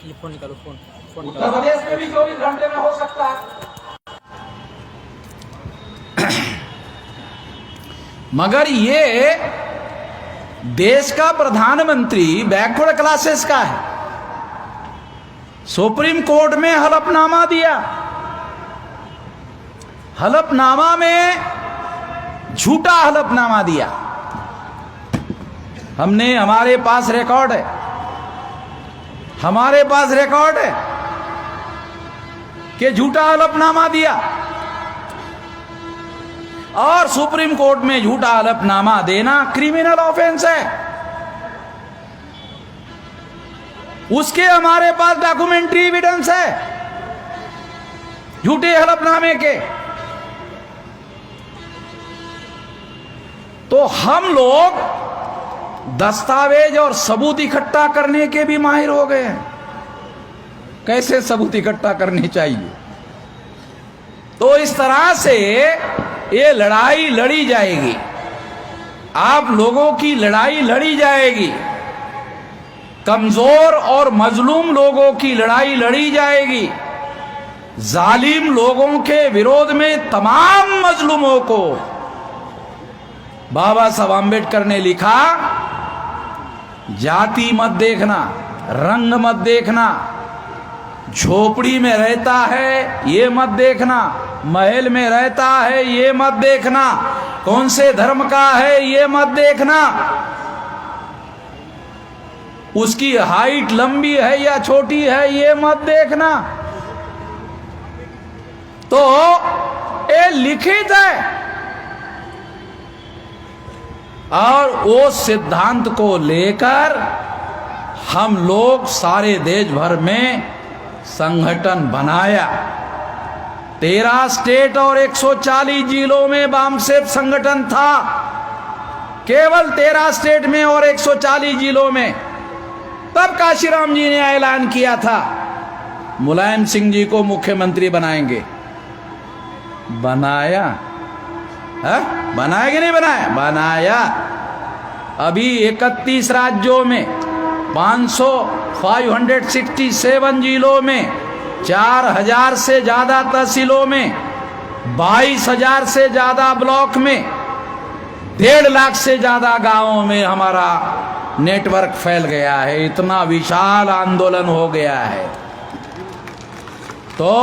ये फोन निकालो, फोन उत्तर प्रदेश में भी 24 घंटे में हो सकता है। मगर ये देश का प्रधानमंत्री बैकवर्ड क्लासेस का है। सुप्रीम कोर्ट में हलफनामा दिया, हलफनामा में झूठा हलफनामा दिया। हमारे पास रिकॉर्ड है, हमारे पास रिकॉर्ड है कि झूठा हलफनामा दिया। और सुप्रीम कोर्ट में झूठा हलफनामा देना क्रिमिनल ऑफेंस है। उसके हमारे पास डॉक्यूमेंट्री एविडेंस है झूठे हलफनामे के। तो हम लोग दस्तावेज और सबूत इकट्ठा करने के भी माहिर हो गए हैं। कैसे सबूत इकट्ठा करनी चाहिए। तो इस तरह से ये लड़ाई लड़ी जाएगी, आप लोगों की लड़ाई लड़ी जाएगी, कमजोर और मजलूम लोगों की लड़ाई लड़ी जाएगी। जालिम लोगों के विरोध में तमाम मजलूमों को बाबा साहब आम्बेडकर ने लिखा, जाति मत देखना, रंग मत देखना, झोपड़ी में रहता है ये मत देखना, महल में रहता है ये मत देखना, कौन से धर्म का है ये मत देखना, उसकी हाइट लंबी है या छोटी है ये मत देखना। तो ये लिखित है। और वो सिद्धांत को लेकर हम लोग सारे देश भर में संगठन बनाया। 13 स्टेट और 140 जिलों में वामसेप संगठन था, केवल 13 स्टेट में और 140 जिलों में। तब काशीराम जी ने ऐलान किया था मुलायम सिंह जी को मुख्यमंत्री बनाएंगे। बनाया है? बनाया कि नहीं बनाया? बनाया। अभी 31 राज्यों में 567 जिलों में 4000 से ज्यादा तहसीलों में 22,000 से ज्यादा ब्लॉक में 1.5 लाख से ज्यादा गांवों में हमारा नेटवर्क फैल गया है। इतना विशाल आंदोलन हो गया है। तो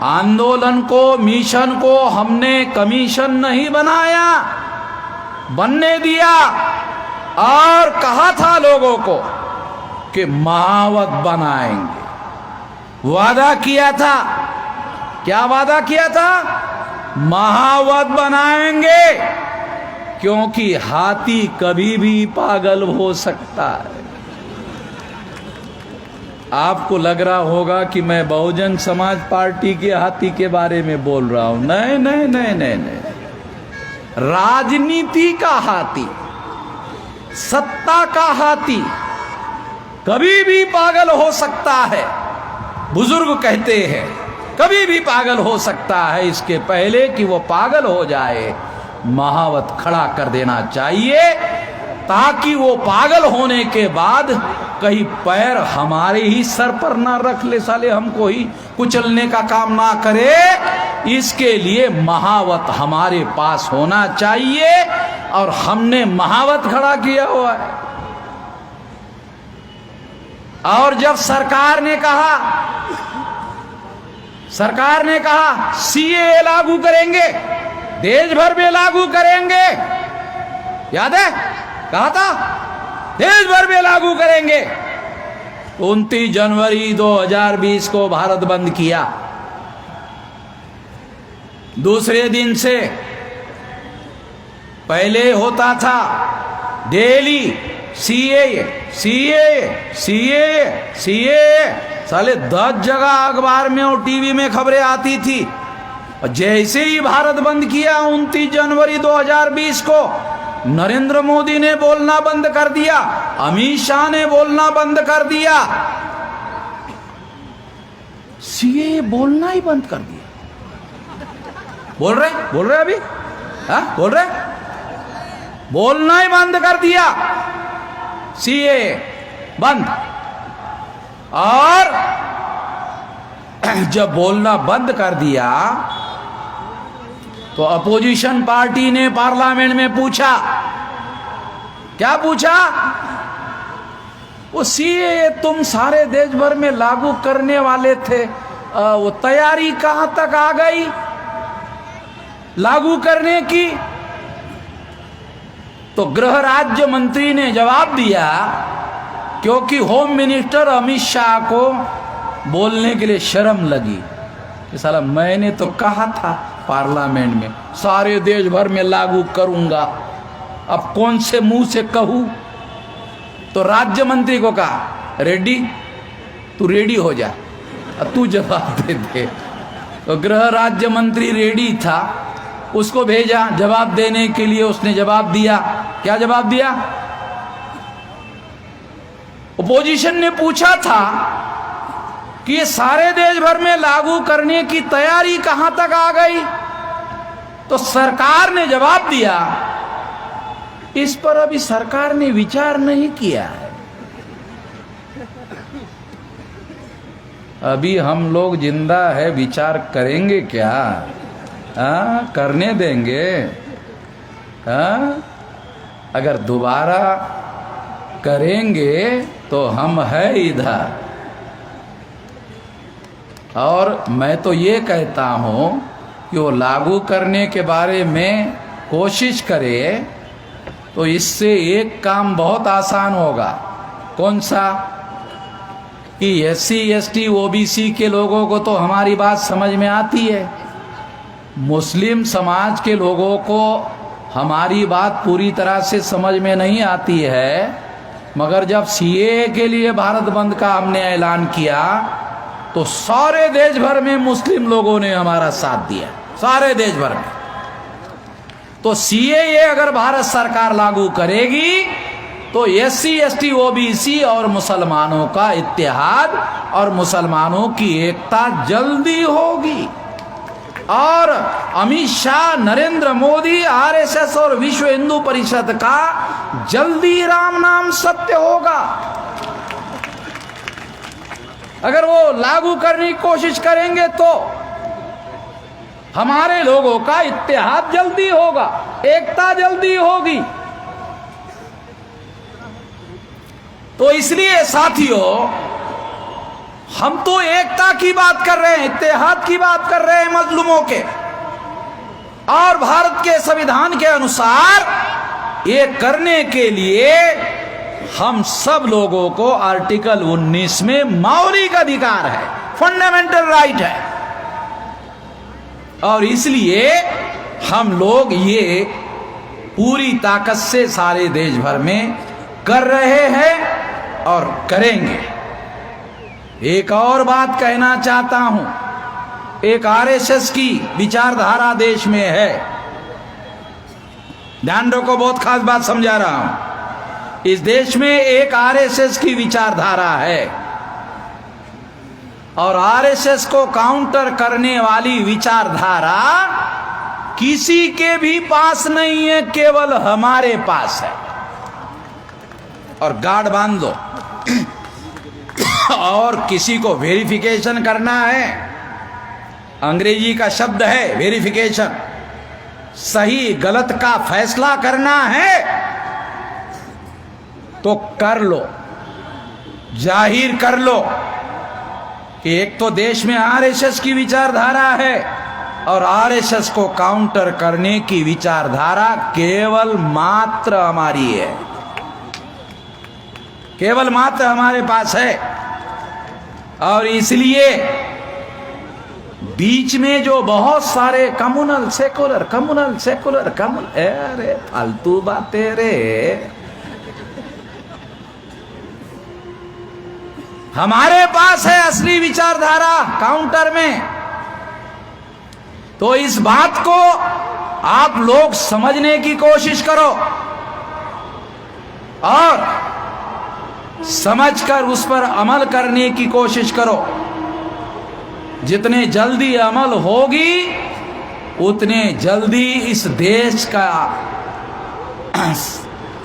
आंदोलन को, मिशन को हमने कमीशन नहीं बनाया, बनने दिया। और कहा था लोगों को कि महावत बनाएंगे। वादा किया था, क्या वादा किया था? महावत बनाएंगे, क्योंकि हाथी कभी भी पागल हो सकता है। आपको लग रहा होगा कि मैं बहुजन समाज पार्टी के हाथी के बारे में बोल रहा हूं। नहीं नहीं नहीं नहीं नहीं, राजनीति का हाथी, सत्ता का हाथी कभी भी पागल हो सकता है। बुजुर्ग कहते हैं कभी भी पागल हो सकता है। इसके पहले कि वो पागल हो जाए, महावत खड़ा कर देना चाहिए, ताकि वो पागल होने के बाद कहीं पैर हमारे ही सर पर ना रख ले, साले हमको ही कुचलने का काम ना करे। इसके लिए महावत हमारे पास होना चाहिए और हमने महावत खड़ा किया हुआ है। और जब सरकार ने कहा सीएए लागू करेंगे, देश भर में लागू करेंगे, याद है? कहा था देश भर में लागू करेंगे। 29 जनवरी 2020 को भारत बंद किया। दूसरे दिन से पहले होता था daily CAA CAA CAA CAA, साले 10 जगह अखबार में और टीवी में खबरें आती थी। और जैसे ही भारत बंद किया 29 जनवरी 2020 को, नरेंद्र मोदी ने बोलना बंद कर दिया, अमित शाह ने बोलना बंद कर दिया, सीए बोलना ही बंद कर दिया। बोल रहे अभी? हाँ बोल रहे, बोलना ही बंद कर दिया, सीए बंद। और जब बोलना बंद कर दिया तो अपोजिशन पार्टी ने पार्लियामेंट में पूछा, क्या पूछा? वो सीए तुम सारे देश भर में लागू करने वाले थे, वो तैयारी कहां तक आ गई लागू करने की? तो गृह राज्य मंत्री ने जवाब दिया, क्योंकि होम मिनिस्टर अमित शाह को बोलने के लिए शर्म लगी कि साला मैंने तो कहा था पार्लियामेंट में सारे देश भर में लागू करूंगा, अब कौन से मुंह से कहूं? तो राज्य मंत्री को कहा, रेड्डी तू रेडी हो जा, अब तू जवाब दे दे। तो गृह राज्य मंत्री रेडी था, उसको भेजा जवाब देने के लिए। उसने जवाब दिया। क्या जवाब दिया? ओपोजिशन ने पूछा था कि ये सारे देश भर में लागू करने की तैयारी कहां तक आ गई? तो सरकार ने जवाब दिया, इस पर अभी सरकार ने विचार नहीं किया है, अभी हम लोग जिंदा है, विचार करेंगे क्या? करने देंगे? अगर दोबारा करेंगे तो हम है इधर। और मैं तो ये कहता हूं कि वो लागू करने के बारे में कोशिश करे तो इससे एक काम बहुत आसान होगा। कौन सा? कि SC ST OBC के लोगों को तो हमारी बात समझ में आती है, मुस्लिम समाज के लोगों को हमारी बात पूरी तरह से समझ में नहीं आती है। मगर जब CAA के लिए भारत बंद का हमने ऐलान किया तो सारे देश भर में मुस्लिम लोगों ने हमारा साथ दिया, सारे देश भर में। तो CAA अगर भारत सरकार लागू करेगी तो SC ST OBC और मुसलमानों का इत्तेहाद और मुसलमानों की एकता जल्दी होगी। और अमित शाह, नरेंद्र मोदी, RSS और विश्व हिंदू परिषद का जल्दी राम नाम सत्य होगा। अगर वो लागू करने की कोशिश करेंगे तो हमारे लोगों का इत्तेहाद जल्दी होगा, एकता जल्दी होगी। तो इसलिए साथियों, हम तो एकता की बात कर रहे हैं, इत्तेहाद की बात कर रहे हैं मजलूमों के। और भारत के संविधान के अनुसार ये करने के लिए हम सब लोगों को आर्टिकल 19 में मौलिक अधिकार है, फंडामेंटल राइट है। और इसलिए हम लोग ये पूरी ताकत से सारे देश भर में कर रहे हैं और करेंगे। एक और बात कहना चाहता हूं, एक RSS की विचारधारा देश में है, ध्यान रखो, बहुत खास बात समझा रहा हूं। इस देश में एक RSS की विचारधारा है और RSS को काउंटर करने वाली विचारधारा किसी के भी पास नहीं है, केवल हमारे पास है। और गार्ड बांध दो। और किसी को वेरिफिकेशन करना है, अंग्रेजी का शब्द है वेरिफिकेशन, सही गलत का फैसला करना है तो कर लो, जाहिर कर लो कि एक तो देश में RSS की विचारधारा है और RSS को काउंटर करने की विचारधारा केवल मात्र हमारी है, केवल मात्र हमारे पास है। और इसलिए बीच में जो बहुत सारे कम्युनल सेकुलर, अरे फालतू बातें रे, हमारे पास है असली विचारधारा काउंटर में। तो इस बात को आप लोग समझने की कोशिश करो और समझकर उस पर अमल करने की कोशिश करो। जितने जल्दी अमल होगी उतने जल्दी इस देश का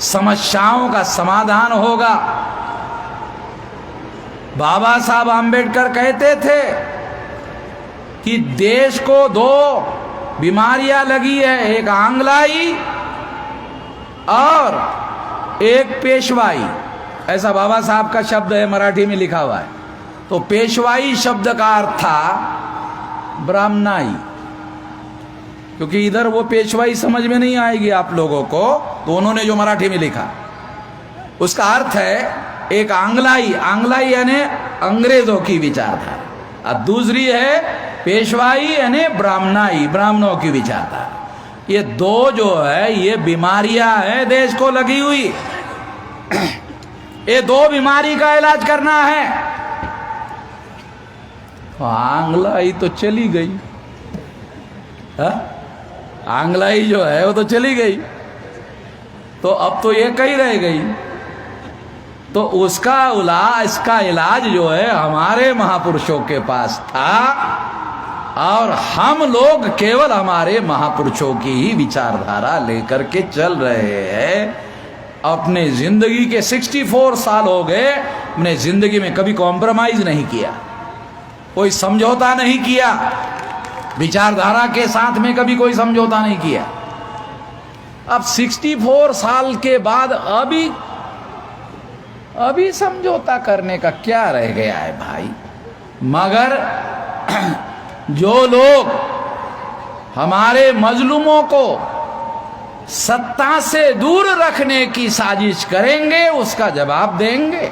समस्याओं का समाधान होगा। बाबा साहब आम्बेडकर कहते थे कि देश को दो बीमारियां लगी है, एक आंगलाई और एक पेशवाई। ऐसा बाबा साहब का शब्द है, मराठी में लिखा हुआ है। तो पेशवाई शब्द का अर्थ था ब्राह्मणाई, क्योंकि इधर वो पेशवाई समझ में नहीं आएगी आप लोगों को, तो उन्होंने जो मराठी में लिखा उसका अर्थ है एक आंगलाई, आंगलाई यानी अंग्रेजों की विचारधारा, और दूसरी है पेशवाई यानी ब्राह्मणाई, ब्राह्मणों की विचारधारा। ये दो जो है ये बीमारियां हैं देश को लगी हुई। ये दो बीमारी का इलाज करना है। आंगलाई तो चली गई, हा? आंगलाई जो है वो तो चली गई, तो अब तो ये कहीं रह गई। तो इसका इलाज जो है हमारे महापुरुषों के पास था, और हम लोग केवल हमारे महापुरुषों की ही विचारधारा लेकर के चल रहे हैं। अपने जिंदगी के 64 साल हो गए, अपने जिंदगी में कभी कॉम्प्रोमाइज नहीं किया, कोई समझौता नहीं किया, विचारधारा के साथ में कभी कोई समझौता नहीं किया। अब 64 साल के बाद अभी समझौता करने का क्या रह गया है भाई। मगर जो लोग हमारे मजलूमों को सत्ता से दूर रखने की साजिश करेंगे उसका जवाब देंगे।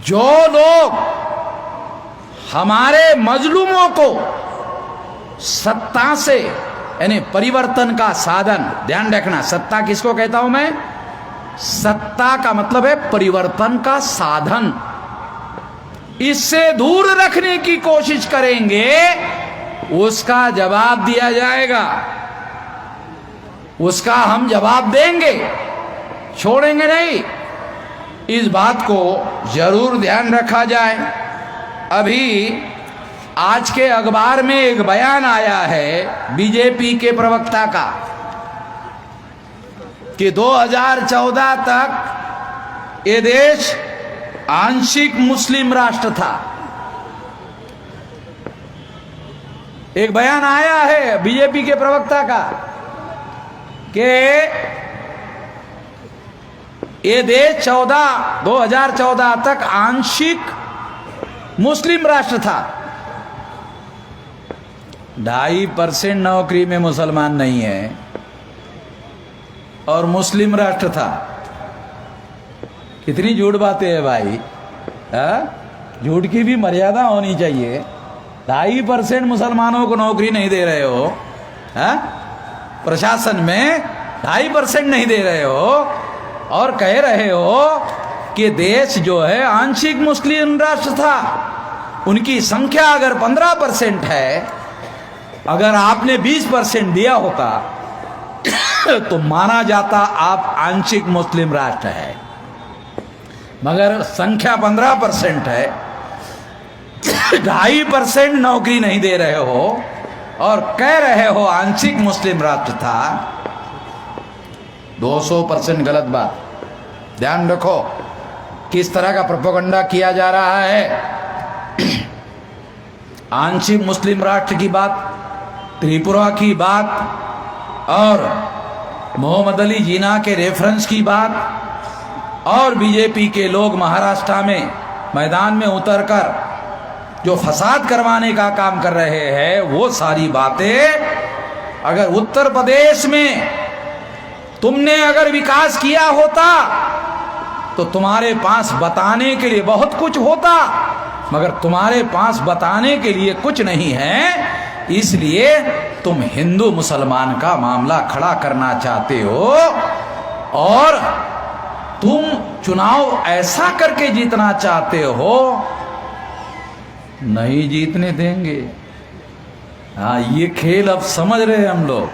जो लोग हमारे मजलूमों को सत्ता से यानी परिवर्तन का साधन, ध्यान रखना सत्ता किसको कहता हूं मैं, सत्ता का मतलब है परिवर्तन का साधन, इससे दूर रखने की कोशिश करेंगे उसका जवाब दिया जाएगा, उसका हम जवाब देंगे, छोड़ेंगे नहीं। इस बात को जरूर ध्यान रखा जाए। अभी आज के अखबार में एक बयान आया है बीजेपी के प्रवक्ता का कि 2014 तक ये देश आंशिक मुस्लिम राष्ट्र था। एक बयान आया है बीजेपी के प्रवक्ता का कि ये देश 2014 तक आंशिक मुस्लिम राष्ट्र था। 2.5% नौकरी में मुसलमान नहीं है और मुस्लिम राष्ट्र था। कितनी झूठ बातें है भाई, झूठ की भी मर्यादा होनी चाहिए। 2.5% मुसलमानों को नौकरी नहीं दे रहे हो, प्रशासन में 2.5% नहीं दे रहे हो, और कह रहे हो कि देश जो है आंशिक मुस्लिम राष्ट्र था। उनकी संख्या अगर 15% है, अगर आपने 20% दिया होता तो माना जाता आप आंशिक मुस्लिम राष्ट्र है, मगर संख्या 15% है, 2.5% नौकरी नहीं दे रहे हो और कह रहे हो आंशिक मुस्लिम राष्ट्र था। 200% गलत बात। ध्यान रखो किस तरह का प्रोपेगेंडा किया जा रहा है। आंशिक मुस्लिम राष्ट्र की बात, त्रिपुरा की बात और मोहम्मद अली जिन्ना के रेफरेंस की बात, और बीजेपी के लोग महाराष्ट्र में मैदान में उतरकर जो फसाद करवाने का काम कर रहे हैं, वो सारी बातें अगर उत्तर प्रदेश में तुमने अगर विकास किया होता तो तुम्हारे पास बताने के लिए बहुत कुछ होता, मगर तुम्हारे पास बताने के लिए कुछ नहीं है। इसलिए तुम हिंदू मुसलमान का मामला खड़ा करना चाहते हो और तुम चुनाव ऐसा करके जीतना चाहते हो, नहीं जीतने देंगे। हाँ, ये खेल अब समझ रहे हैं हम लोग,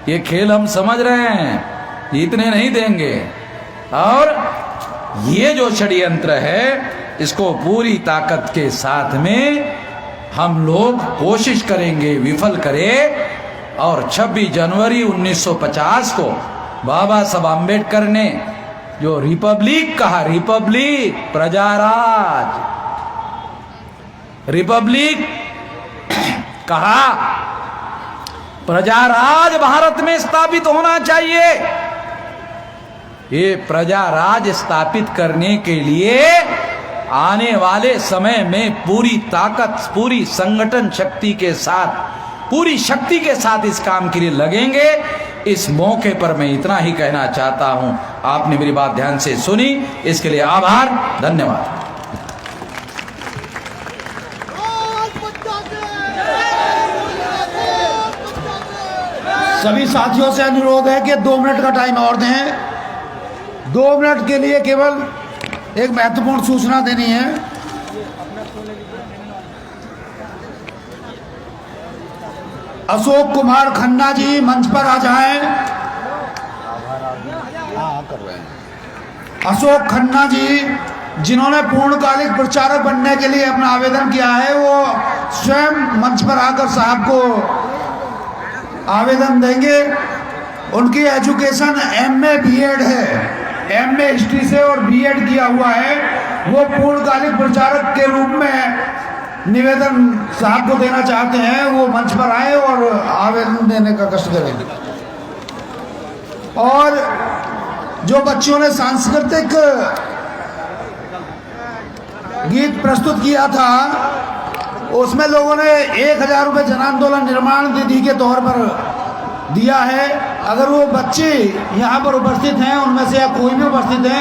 ये खेल हम समझ रहे हैं, जीतने नहीं देंगे। और ये जो षड्यंत्र है इसको पूरी ताकत के साथ में हम लोग कोशिश करेंगे विफल करें। और 26 जनवरी 1950 को बाबा साहब आम्बेडकर ने जो रिपब्लिक कहा, रिपब्लिक प्रजाराज, रिपब्लिक कहा, प्रजाराज भारत में स्थापित होना चाहिए। ये प्रजाराज स्थापित करने के लिए आने वाले समय में पूरी ताकत, पूरी संगठन शक्ति के साथ, पूरी शक्ति के साथ इस काम के लिए लगेंगे। इस मौके पर मैं इतना ही कहना चाहता हूं। आपने मेरी बात ध्यान से सुनी, इसके लिए आभार, धन्यवाद। सभी साथियों से अनुरोध है कि 2 मिनट का टाइम और दें। 2 मिनट के लिए केवल एक महत्वपूर्ण सूचना देनी है। अशोक कुमार खन्ना जी मंच पर आ जाएं। अशोक खन्ना जी जिन्होंने पूर्णकालिक प्रचारक बनने के लिए अपना आवेदन किया है, वो स्वयं मंच पर आकर साहब को आवेदन देंगे। उनकी एजुकेशन एमए बीएड है, एमए हिस्ट्री से और बीएड किया हुआ है। वो पूर्णकालिक प्रचारक के रूप में निवेदन साहब को देना चाहते हैं। वो मंच पर आए और आवेदन देने का कष्ट करें। और जो बच्चों ने सांस्कृतिक गीत प्रस्तुत किया था, उसमें लोगों ने 1000 रुपये जन आंदोलन निर्माण निधि के तौर पर दिया है। अगर वो बच्चे यहाँ पर उपस्थित हैं, उनमें से कोई भी उपस्थित हैं,